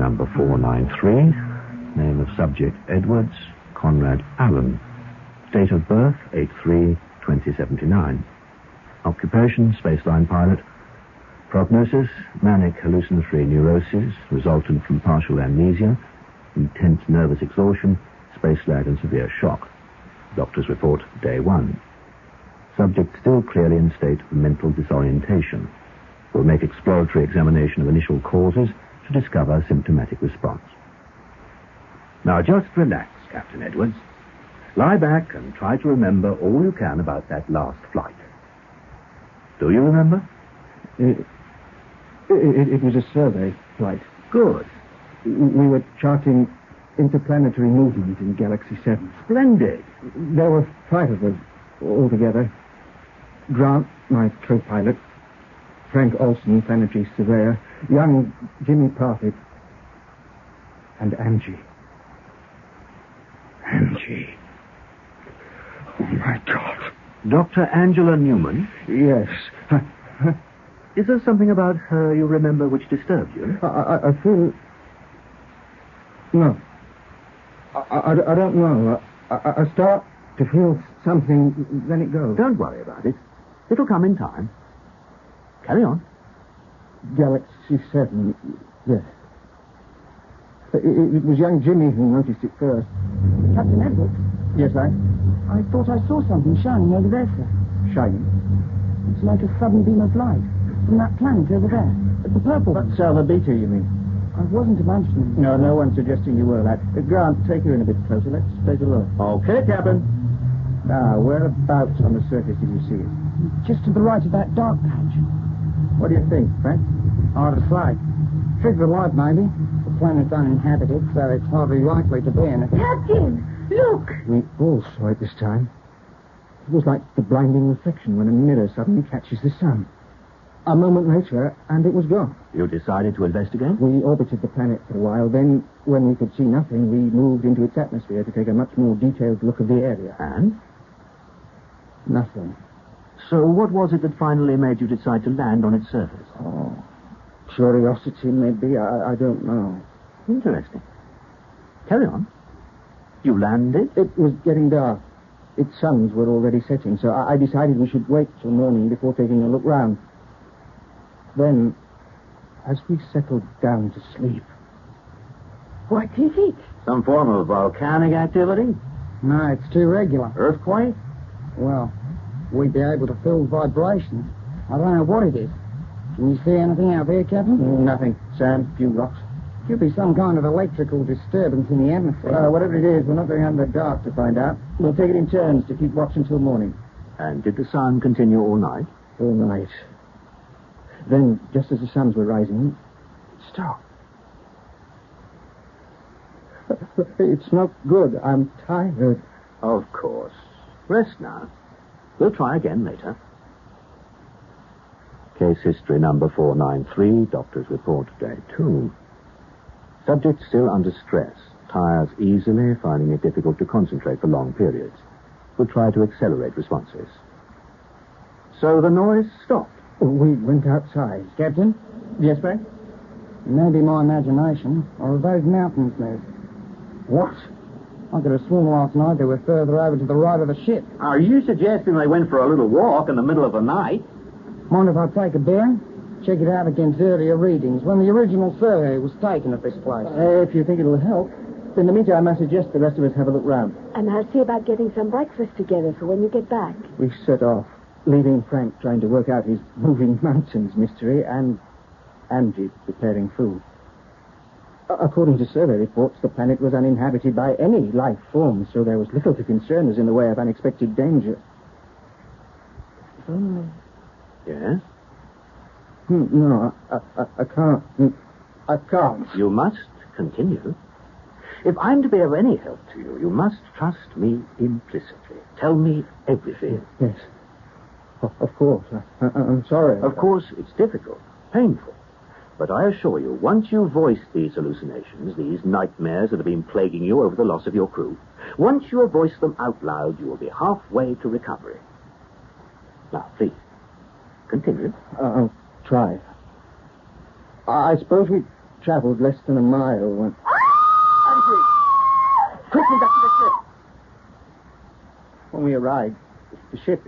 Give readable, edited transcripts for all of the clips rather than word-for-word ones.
number 493. Name of subject, Edwards Conrad Allen. Date of birth, 8/3/2079. Occupation, spaceline pilot. Prognosis, manic hallucinatory neurosis resultant from partial amnesia, intense nervous exhaustion, space lag and severe shock. Doctor's report, day 1. Subject still clearly in state of mental disorientation. Will make exploratory examination of initial causes to discover symptomatic response. Now just relax, Captain Edwards. Lie back and try to remember all you can about that last flight. Do you remember? It was a survey flight. Good. We were charting interplanetary movement in Galaxy 7. Splendid. There were 5 of us altogether. Grant, my co-pilot. Frank Olson, planetary surveyor. Young Jimmy Parfitt. And Angie. Angie. Oh, my God. Dr. Angela Newman? Yes. Is there something about her you remember which disturbed you? I feel... No. I don't know. I start to feel something, then it goes. Don't worry about it. It'll come in time. Carry on. Galaxy 7, yes. It was young Jimmy who noticed it first. Captain Edwards? Yes, I thought I saw something shining over there, sir. Shining? It's like a sudden beam of light from that planet over there. The purple. That's Salva Beta, you mean? I wasn't imagining. No one's suggesting you were, lad. Grant, take her in a bit closer. Let's take a look. Okay, Captain. Now, whereabouts on the surface did you see it? Just to the right of that dark patch. What do you think, Frank? Hard to say. Trigger of light, maybe. The planet's uninhabited, so it's hardly likely to be in it. Captain, look! We all saw it this time. It was like the blinding reflection when a mirror suddenly catches the sun. A moment later, and it was gone. You decided to investigate? We orbited the planet for a while. Then, when we could see nothing, we moved into its atmosphere to take a much more detailed look of the area. And? Nothing. So what was it that finally made you decide to land on its surface? Oh, curiosity, maybe. I don't know. Interesting. Carry on. You landed? It was getting dark. Its suns were already setting, so I decided we should wait till morning before taking a look round. Then, as we settled down to sleep... What is it? Some form of volcanic activity? No, it's too regular. Earthquake? Well, we'd be able to feel vibrations. I don't know what it is. Can you see anything out there, Captain? Nothing. Sand, few rocks. Could be some kind of electrical disturbance in the atmosphere. Whatever it is, we're not going out in the dark to find out. We'll take it in turns to keep watch until morning. And did the sun continue all night? All night. Then, just as the suns were rising, it stopped. It's not good. I'm tired. Of course. Rest now. We'll try again later. Case history number 493, doctor's report, day 2. Subject still under stress, tires easily, finding it difficult to concentrate for long periods. We'll try to accelerate responses. So the noise stopped. We went outside. Captain? Yes, Frank? Maybe my imagination, or those mountains there. What? I could have sworn last night they were further over to the right of the ship. Are you suggesting they went for a little walk in the middle of the night? Mind if I take a bearing? Check it out against earlier readings, when the original survey was taken at this place. If you think it'll help. In the meantime, I suggest the rest of us have a look round. And I'll see about getting some breakfast together for when you get back. We set off, leaving Frank trying to work out his moving mountains mystery and Angie preparing food. According to survey reports, the planet was uninhabited by any life form, so there was little to concern us in the way of unexpected danger. If only... Yes? No, I can't. I can't. You must continue. If I'm to be of any help to you, you must trust me implicitly. Tell me everything. Yes. Of course. I'm sorry. Of course, it's difficult, painful. But I assure you, once you voice these hallucinations, these nightmares that have been plaguing you over the loss of your crew, once you have voiced them out loud, you will be halfway to recovery. Now, please, continue. I'll try. I suppose we travelled less than a mile when... Andrew! Quickly back to the ship! When we arrived, the ship,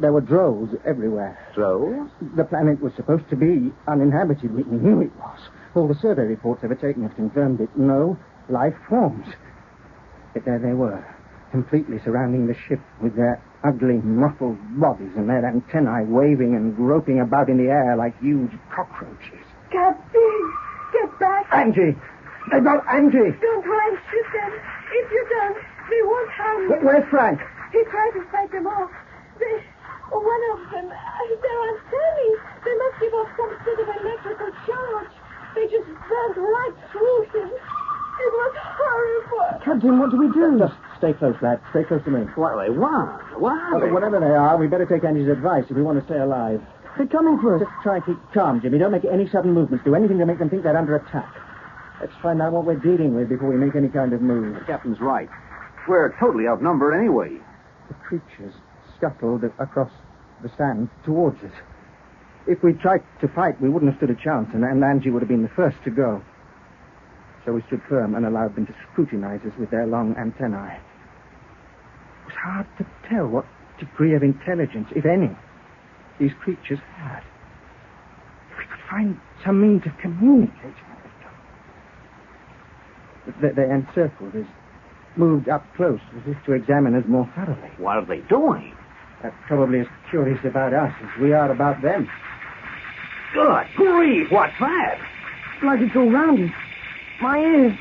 there were droves everywhere. Droves? The planet was supposed to be uninhabited. We knew it was. All the survey reports ever taken have confirmed it. No life forms. Yet there they were, completely surrounding the ship with their ugly, mottled bodies and their antennae waving and groping about in the air like huge cockroaches. Captain, get back. Angie! They got Angie! Don't try and shoot them. If you don't, they won't harm you. Where's Frank? He tried to fight them off. One of them, they're unfairly. They must give off some sort of electrical charge. They just burned right through him. It was horrible. Captain, what do we do? Just stay close, lad. Stay close to me. What do they want? Whatever they are, we better take Angie's advice if we want to stay alive. They're coming for us. Just try and keep calm, Jimmy. Don't make any sudden movements. Do anything to make them think they're under attack. Let's find out what we're dealing with before we make any kind of move. The captain's right. We're totally outnumbered anyway. The creatures scuttled across the sand towards us. If we'd tried to fight, we wouldn't have stood a chance, and Angie would have been the first to go. So we stood firm and allowed them to scrutinize us with their long antennae. It was hard to tell what degree of intelligence, if any, these creatures had. If we could find some means of communicating with them. They encircled us, moved up close as if to examine us more thoroughly. What are they doing? They're probably as curious about us as we are about them. Good grief, what's that? It's like it's all round us. My ears.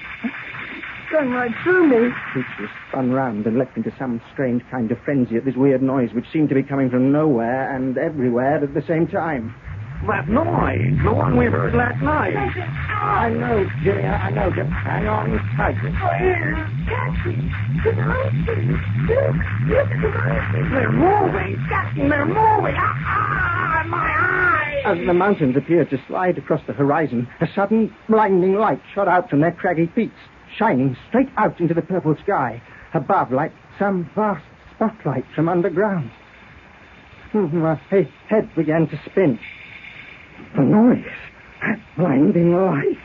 Going right through me. Creatures spun round and leapt into some strange kind of frenzy at this weird noise which seemed to be coming from nowhere and everywhere at the same time. That noise, the one we heard last night. I know, Jimmy, I know. Just hang on tight. They're moving, Captain, they're moving. My eyes! As the mountains appeared to slide across the horizon, a sudden blinding light shot out from their craggy peaks, shining straight out into the purple sky, above like some vast spotlight from underground. My head began to spin. The noise, that blinding light.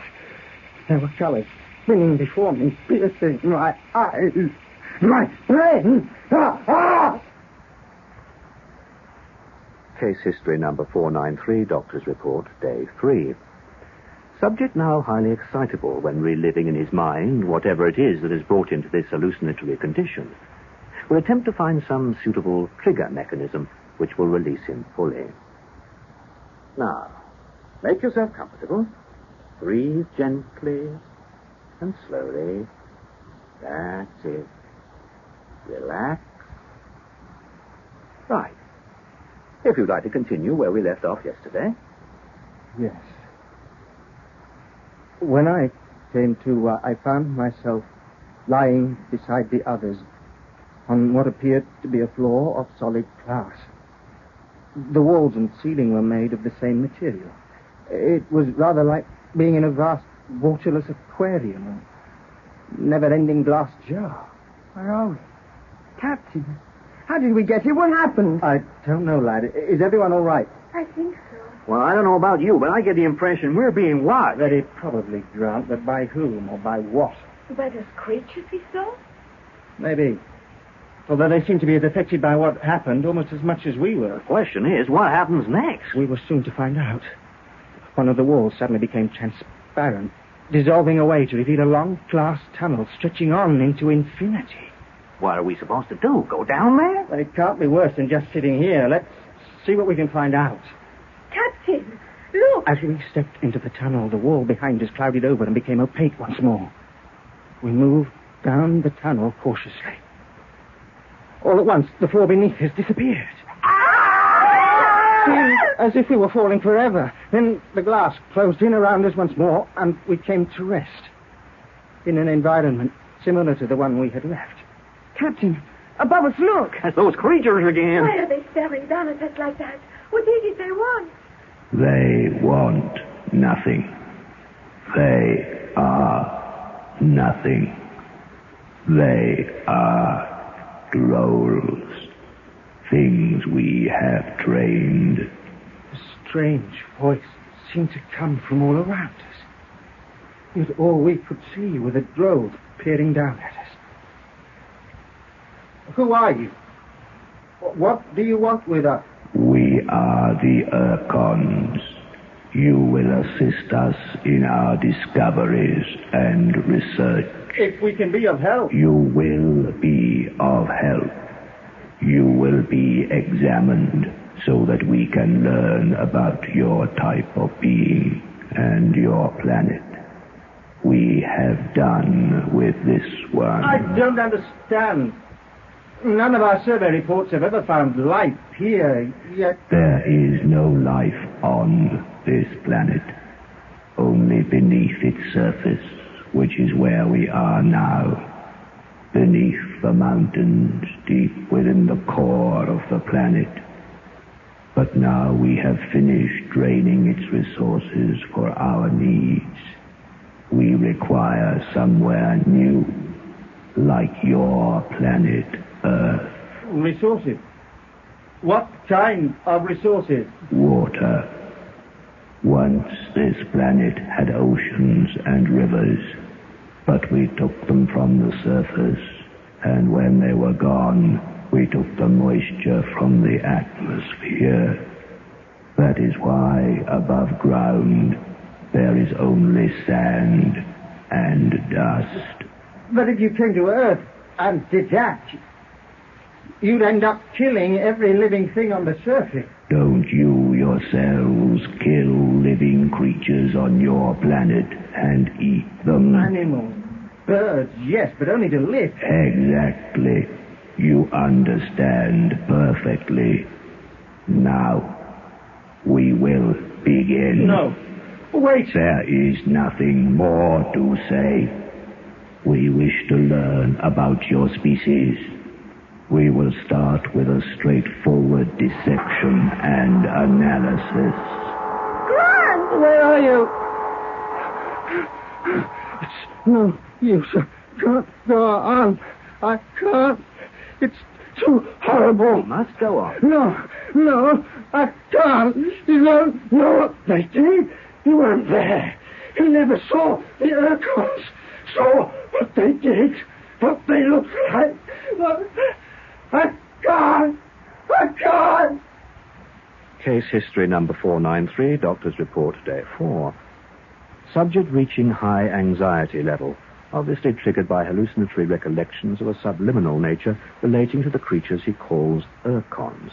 There were colors spinning before me, piercing my eyes, my brain. Case history number 493, doctor's report, day 3. Subject now highly excitable when reliving in his mind whatever it is that has brought him to this hallucinatory condition. Will attempt to find some suitable trigger mechanism which will release him fully. Now, make yourself comfortable. Breathe gently and slowly. That's it. Relax. Right. If you'd like to continue where we left off yesterday. Yes. When I came to, I found myself lying beside the others on what appeared to be a floor of solid glass. The walls and ceiling were made of the same material. It was rather like being in a vast, waterless aquarium, a never-ending glass jar. Where are we? Captain, how did we get here? What happened? I don't know, lad. Is everyone all right? I think so. Well, I don't know about you, but I get the impression we're being watched. Very probably, Grant, but by whom or by what? By those creatures we saw? Maybe. Although they seem to be as affected by what happened almost as much as we were. The question is, what happens next? We were soon to find out. One of the walls suddenly became transparent, dissolving away to reveal a long glass tunnel stretching on into infinity. What are we supposed to do? Go down there? Well, it can't be worse than just sitting here. Let's see what we can find out. Captain, look! As we stepped into the tunnel, the wall behind us clouded over and became opaque once more. We moved down the tunnel cautiously. All at once, the floor beneath us disappeared. Seemed as if we were falling forever. Then the glass closed in around us once more, and we came to rest in an environment similar to the one we had left. Captain, above us, look. That's those creatures again. Why are they staring down at us like that? What is it they want? They want nothing. They are nothing. They are Drolls. Things we have trained. A strange voice seemed to come from all around us. Yet all we could see were the droves peering down at us. Who are you? What do you want with us? We are the Urkons. You will assist us in our discoveries and research. If we can be of help. You will be of help. You will be examined so that we can learn about your type of being and your planet. We have done with this one. I don't understand. None of our survey reports have ever found life here, yet... There is no life on this planet. Only beneath its surface, which is where we are now. Beneath the mountains, deep within the core of the planet. But now we have finished draining its resources for our needs. We require somewhere new, like your planet, Earth. Resources? What kind of resources? Water. Once this planet had oceans and rivers, but we took them from the surface, and when they were gone, we took the moisture from the atmosphere. That is why above ground there is only sand and dust. But if you came to Earth and did that, you'd end up killing every living thing on the surface. Don't you yourselves kill living creatures on your planet and eat them? Animals, birds, yes, but only to live. Exactly. You understand perfectly. Now, we will begin. No. Wait. There is nothing more to say. We wish to learn about your species. We will start with a straightforward dissection and analysis. Grant! Where are you? It's no use. I can't go on. I can't. It's too horrible. You must go on. No, I can't. You don't know what they did. You weren't there. You never saw the Urkons. Saw what they did, what they looked like. I can't. Case history number 493, doctor's report, day 4. Subject reaching high anxiety level, obviously triggered by hallucinatory recollections of a subliminal nature relating to the creatures he calls Urkons.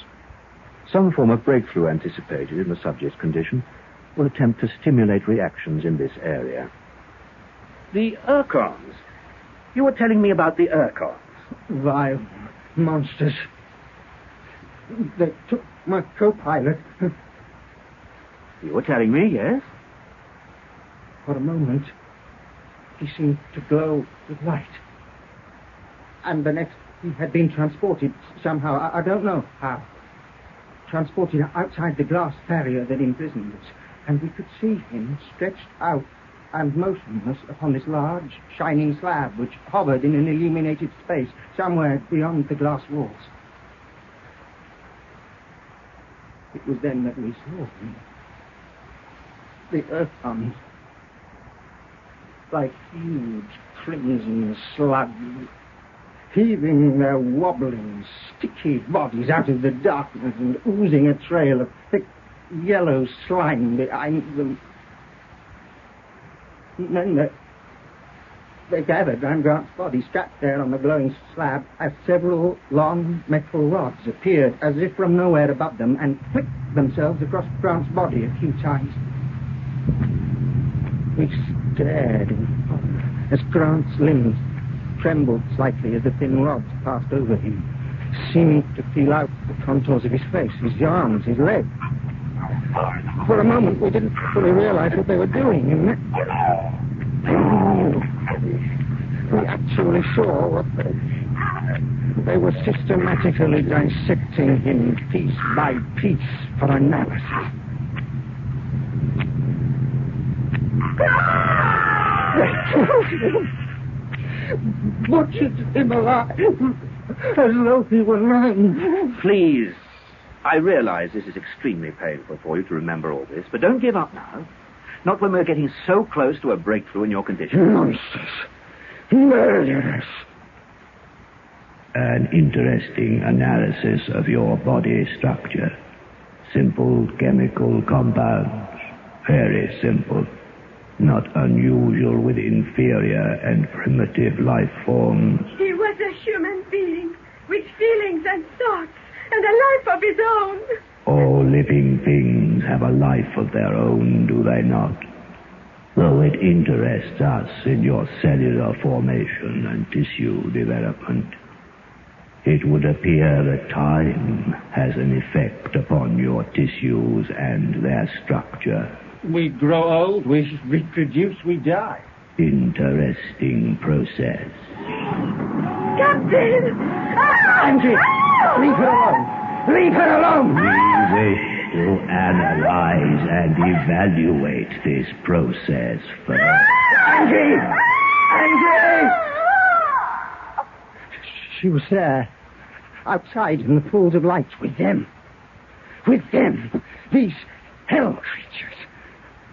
Some form of breakthrough anticipated in the subject's condition will attempt to stimulate reactions in this area. The Urkons. You were telling me about the Urkons. Vile monsters. They took my co-pilot. You were telling me, yes? For a moment, he seemed to glow with light. And the next, he had been transported somehow. I don't know how. Transported outside the glass barrier that imprisoned us. And we could see him stretched out and motionless upon this large, shining slab which hovered in an illuminated space somewhere beyond the glass walls. It was then that we saw him. The Urkons, like huge crimson slugs, heaving their wobbling, sticky bodies out of the darkness and oozing a trail of thick yellow slime behind them. And then they gathered round Grant's body, strapped there on the glowing slab, as several long metal rods appeared as if from nowhere above them and flicked themselves across Grant's body a few times. We stared in horror as Grant's limbs trembled slightly as the thin rods passed over him, seeming to feel out the contours of his face, his arms, his legs. For a moment, we didn't fully realize what they were doing, and then we actually saw what they were systematically dissecting him piece by piece for analysis. They killed him, butchered him alive, as though he were man. Please, I realize this is extremely painful for you to remember all this, but don't give up now. Not when we're getting so close to a breakthrough in your condition. Nonsense. Murderous. An interesting analysis of your body structure. Simple chemical compounds. Very simple. Not unusual with inferior and primitive life forms. He was a human being with feelings and thoughts and a life of his own. All living things have a life of their own, do they not? Though it interests us in your cellular formation and tissue development, it would appear that time has an effect upon your tissues and their structure. We grow old, we reproduce, we die. Interesting process. Captain! Angie, leave her alone. Leave her alone. We wish to analyze and evaluate this process first. Angie! Angie! She was there, outside in the pools of light, with them. With them. These hell creatures.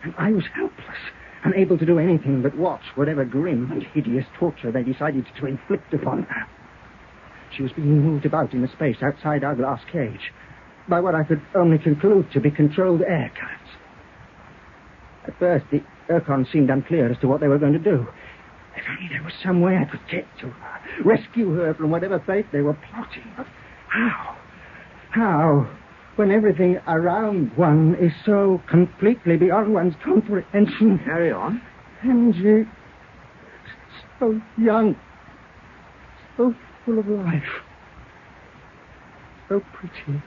And I was helpless, unable to do anything but watch whatever grim and hideous torture they decided to inflict upon her. She was being moved about in the space outside our glass cage by what I could only conclude to be controlled air currents. At first, the Urkon seemed unclear as to what they were going to do. If only there was some way I could get to her, rescue her from whatever fate they were plotting. But how? How? When everything around one is so completely beyond one's comprehension. Carry on. Angie, so young, so full of life, so pretty.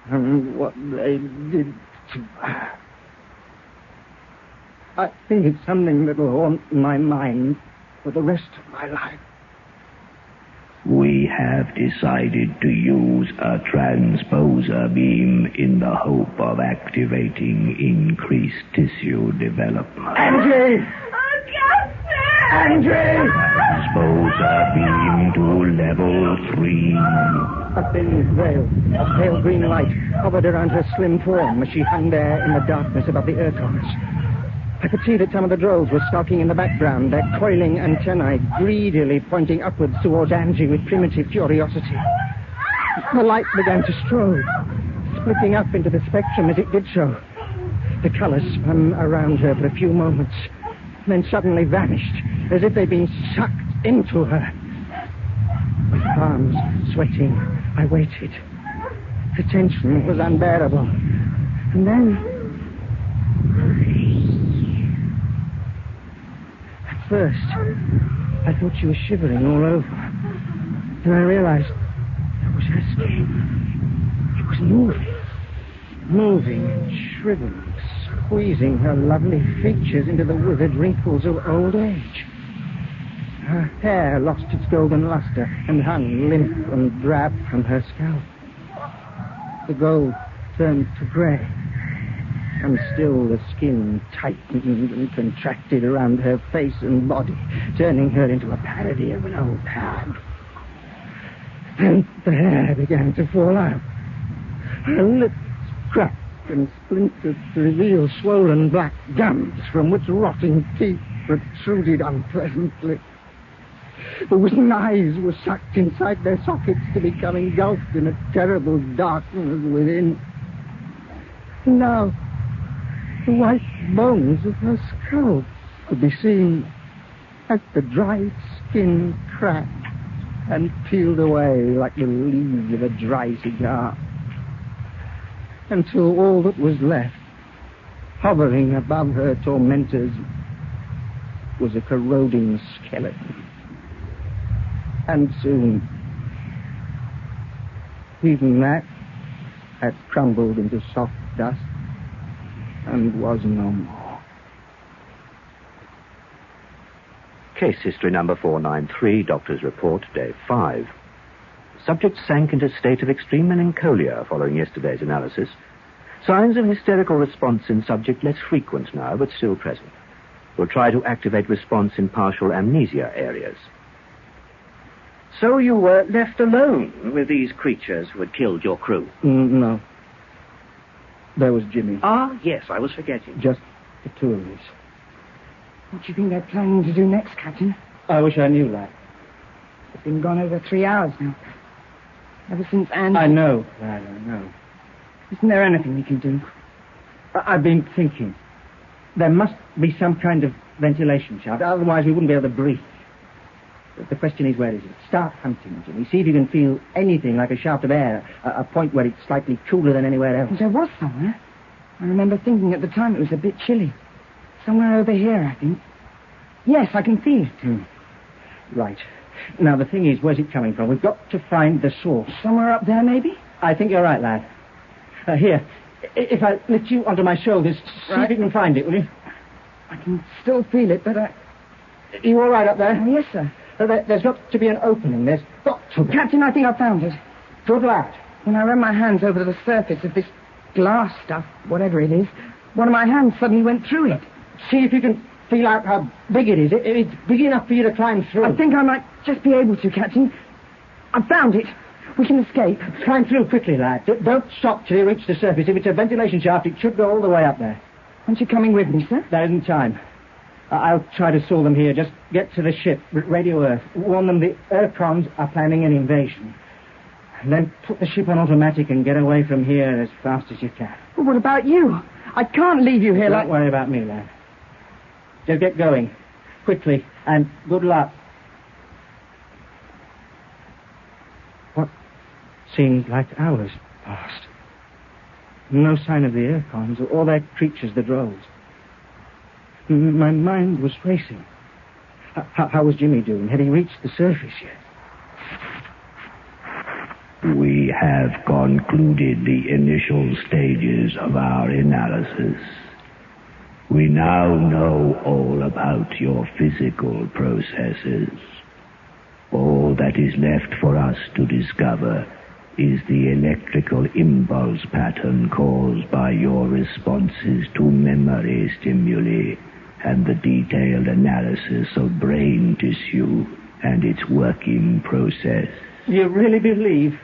And what they did to her. I think it's something that'll haunt my mind for the rest of my life. We have decided to use a transposer beam in the hope of activating increased tissue development. Angie! Oh, Captain! Angie! Transposer beam to level 3. A thin veil of pale green light hovered around her slim form as she hung there in the darkness above the Urkons. I could see that some of the drones were stalking in the background, their coiling antennae greedily pointing upwards towards Angie with primitive curiosity. The light began to strode, splitting up into the spectrum as it did so. The colors spun around her for a few moments, then suddenly vanished, as if they'd been sucked into her. With palms sweating, I waited. The tension was unbearable. And then... At first, I thought she was shivering all over. Then I realized it was her skin. It was moving and shriveling, squeezing her lovely features into the withered wrinkles of old age. Her hair lost its golden luster and hung limp and drab from her scalp. The gold turned to grey, and still the skin tightened and contracted around her face and body, turning her into a parody of an old hag. Then the hair began to fall out. Her lips cracked and splintered to reveal swollen black gums from which rotting teeth protruded unpleasantly. The wizened eyes were sucked inside their sockets to become engulfed in a terrible darkness within. And now, the white bones of her skull could be seen as the dried skin cracked and peeled away like the leaves of a dry cigar, until all that was left, hovering above her tormentors, was a corroding skeleton. And soon, even that had crumbled into soft dust and was no more. Case history number 493, doctor's report, day 5. Subject sank into a state of extreme melancholia following yesterday's analysis. Signs of hysterical response in subject less frequent now, but still present. We'll try to activate response in partial amnesia areas. So you were left alone with these creatures who had killed your crew? No. There was Jimmy. Ah, yes, I was forgetting. Just the two of us. What do you think they're planning to do next, Captain? I wish I knew that. They've been gone over 3 hours now. Ever since Andy... I know, lad, I know. Isn't there anything we can do? I've been thinking. There must be some kind of ventilation shaft, otherwise we wouldn't be able to breathe. The question is, where is it? Start hunting, Jimmy. See if you can feel anything like a shaft of air, a point where it's slightly cooler than anywhere else. There was somewhere. I remember thinking at the time it was a bit chilly. Somewhere over here, I think. Yes, I can feel it. Right. Now, the thing is, where's it coming from? We've got to find the source. Somewhere up there, maybe? I think you're right, lad. Here, if I lift you onto my shoulders, see if you can find it, will you? I can still feel it, but Are you all right up there? Yes, sir. There's got to be an opening. There's got to be. Captain, I think I found it. Good lad. When I ran my hands over the surface of this glass stuff, whatever it is, one of my hands suddenly went through it. See if you can feel out how big it is. It's big enough for you to climb through. I think I might just be able to, Captain. I've found it. We can escape. Climb through quickly, lad. Don't stop till you reach the surface. If it's a ventilation shaft, it should go all the way up there. Aren't you coming with me, sir? There isn't time. I'll try to saw them here. Just get to the ship, Radio Earth. Warn them the Urkons are planning an invasion. And then put the ship on automatic and get away from here as fast as you can. Well, what about you? I can't leave you here Don't worry about me, lad. Just get going. Quickly. And good luck. What seemed like hours passed. No sign of the Urkons or their creatures, the drones. My mind was racing. How was Jimmy doing? Had he reached the surface yet? We have concluded the initial stages of our analysis. We now know all about your physical processes. All that is left for us to discover is the electrical impulse pattern caused by your responses to memory stimuli and the detailed analysis of brain tissue and its working process. Do you really believe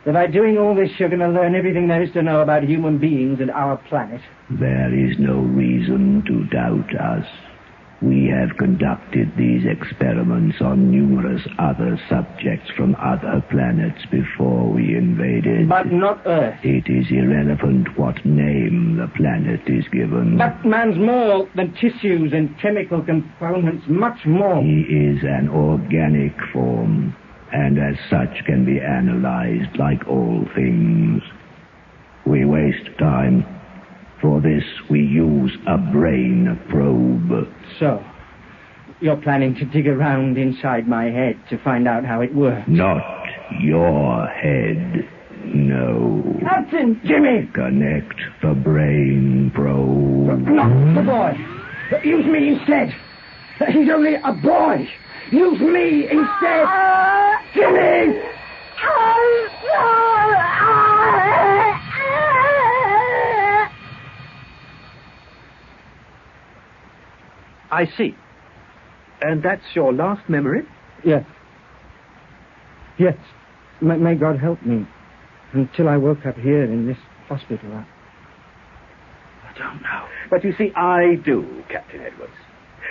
that by doing all this you're going to learn everything there is to know about human beings and our planet? There is no reason to doubt us. We have conducted these experiments on numerous other subjects from other planets before we invaded. But not Earth. It is irrelevant what name the planet is given. But man's more than tissues and chemical components, much more. He is an organic form, and as such can be analyzed like all things. We waste time. For this, we use a brain probe. So, you're planning to dig around inside my head to find out how it works? Not your head, no. Captain! Jimmy! Connect the brain probe. Not the boy. Use me instead. He's only a boy. Use me instead. Jimmy! I see. And that's your last memory? Yes. Yes. May God help me. Until I woke up here in this hospital, I don't know. But you see, I do, Captain Edwards.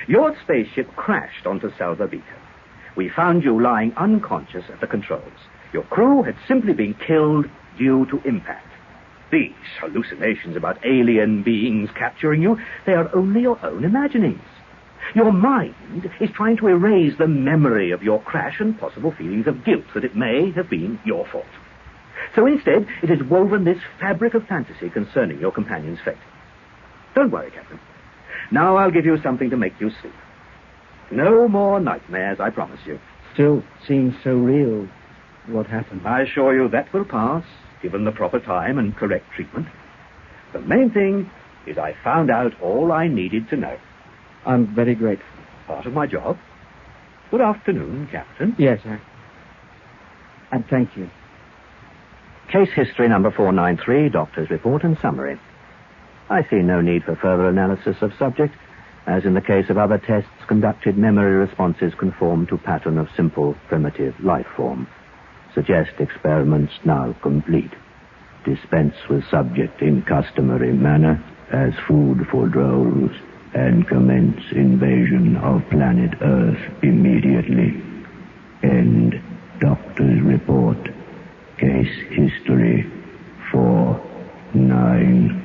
Your spaceship crashed onto Salva Beta. We found you lying unconscious at the controls. Your crew had simply been killed due to impact. These hallucinations about alien beings capturing you, they are only your own imaginings. Your mind is trying to erase the memory of your crash and possible feelings of guilt that it may have been your fault. So instead, it has woven this fabric of fantasy concerning your companion's fate. Don't worry, Captain. Now I'll give you something to make you sleep. No more nightmares, I promise you. Still seems so real, what happened. I assure you that will pass, given the proper time and correct treatment. The main thing is I found out all I needed to know. I'm very grateful. Part of my job. Good afternoon, Captain. Yes, and thank you. Case history number 493, doctor's report and summary. I see no need for further analysis of subject. As in the case of other tests conducted, memory responses conform to pattern of simple, primitive life form. Suggest experiments now complete. Dispense with subject in customary manner as food for drones and commence invasion of planet Earth immediately. End doctor's report. Case history 4-9.